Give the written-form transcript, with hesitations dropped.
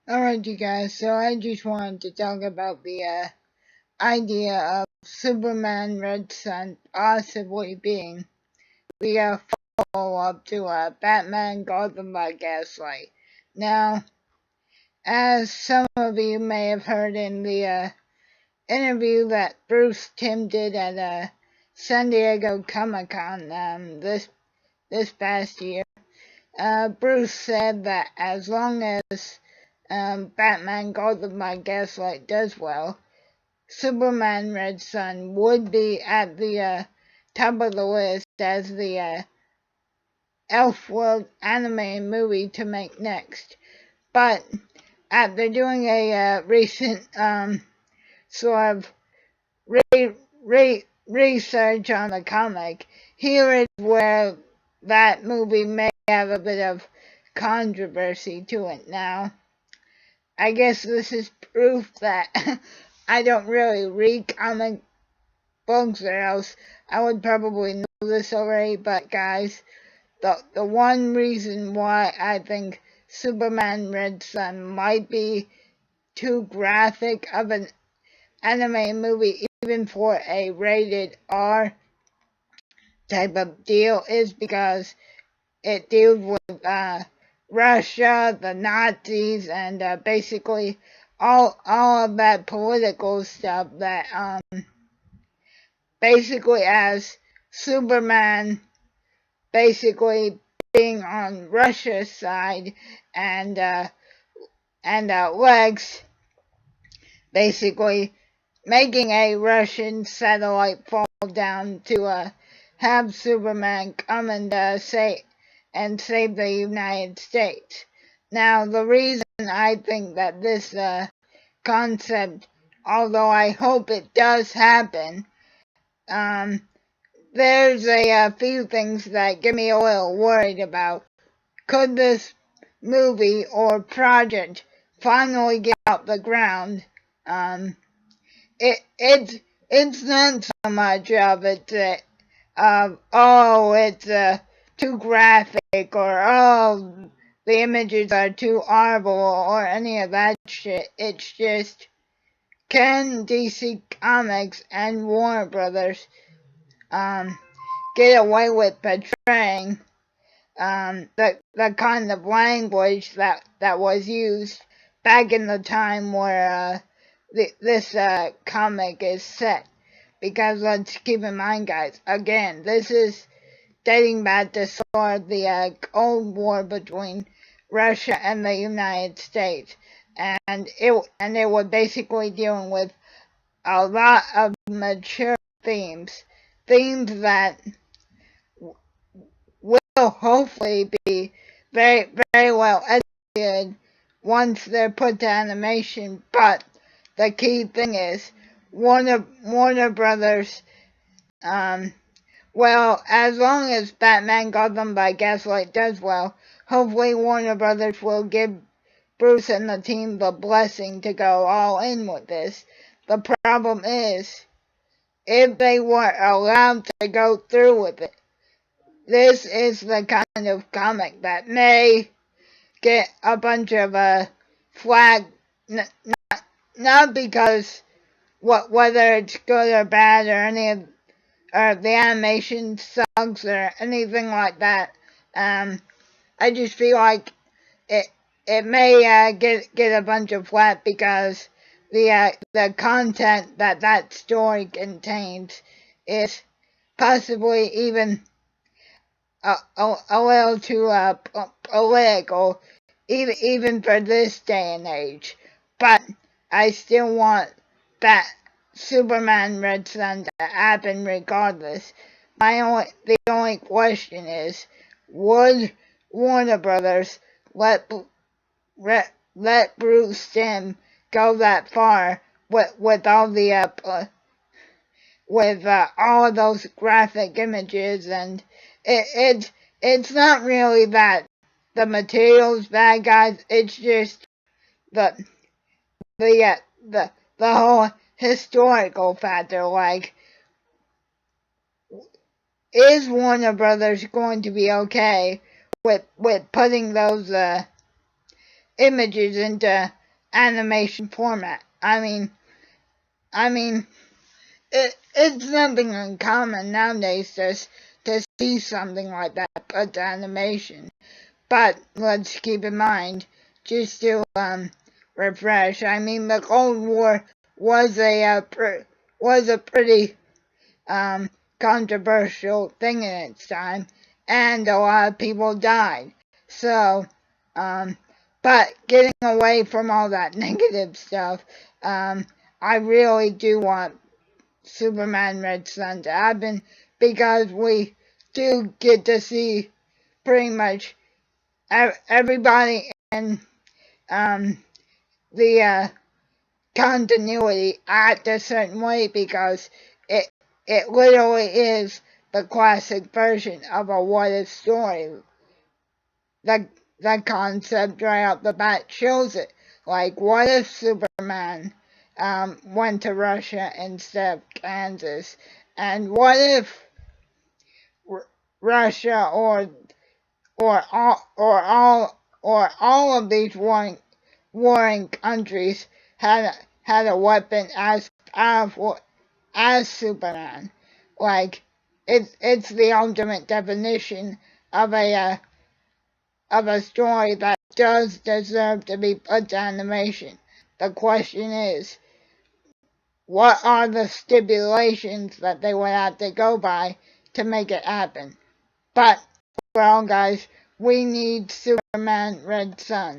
Alright, you guys, so I just wanted to talk about the idea of Superman Red Sun possibly being the follow-up to Batman Gotham by Gaslight. Now, as some of you may have heard in the interview that Bruce Timm did at San Diego Comic-Con this past year, Bruce said that as long as Batman Gotham by Gaslight does well, Superman Red Sun would be at the top of the list as the Elseworld anime movie to make next. But after doing a recent sort of research on the comic, here is where that movie may have a bit of controversy to it now. I guess this is proof that I don't really read comic books, or else I would probably know this already. But guys, the one reason why I think Superman Red Sun might be too graphic of an anime movie, even for a rated R type of deal, is because it deals with Russia, the Nazis, and basically all of that political stuff that basically as Superman basically being on Russia's side, and Lex basically making a Russian satellite fall down to have Superman come and save the United States. Now, the reason I think that this concept, although I hope it does happen, there's a few things that get me a little worried about. Could this movie or project finally get off the ground? It's not so much of it's too graphic, or the images are too horrible, or any of that shit. It's just, can DC Comics and Warner Brothers get away with portraying the kind of language that was used back in the time where this comic is set? Because let's keep in mind, guys, again, this is dating back to sort of the Cold War between Russia and the United States, and it was basically dealing with a lot of mature themes that will hopefully be very, very well executed once they're put to animation. But the key thing is Warner Brothers, well, as long as Batman Gotham by Gaslight does well, hopefully Warner Brothers will give Bruce and the team the blessing to go all in with this. The problem is, if they weren't allowed to go through with it, this is the kind of comic that may get a bunch of flag, not because whether it's good or bad, or the animation sucks or anything like that. I just feel like it may get a bunch of flack because the content that story contains is possibly even a little too political, even for this day and age. But I still want that Superman Red Sun to happen regardless. The only question is, would Warner Brothers let Bruce Timm go that far with all the with all of those graphic images? And it's not really that the material's bad, guys. It's just the whole historical factor. Like, is Warner Brothers going to be okay with putting those images into animation format. I mean, it's nothing uncommon nowadays to see something like that put to animation. But let's keep in mind, just to refresh, I mean, the Cold War was a pretty controversial thing in its time, and a lot of people died. So, but getting away from all that negative stuff, I really do want Superman Red Sun to happen, because we do get to see pretty much everybody in the continuity act a certain way, because it literally is the classic version of a what if story. The concept right out the bat shows it. Like, what if Superman went to Russia instead of Kansas? And what if Russia or all of these warring countries had a weapon as powerful as Superman? Like, it's the ultimate definition of a story that does deserve to be put to animation. The question is, what are the stipulations that they would have to go by to make it happen? But, well, guys, we need Superman Red Sun.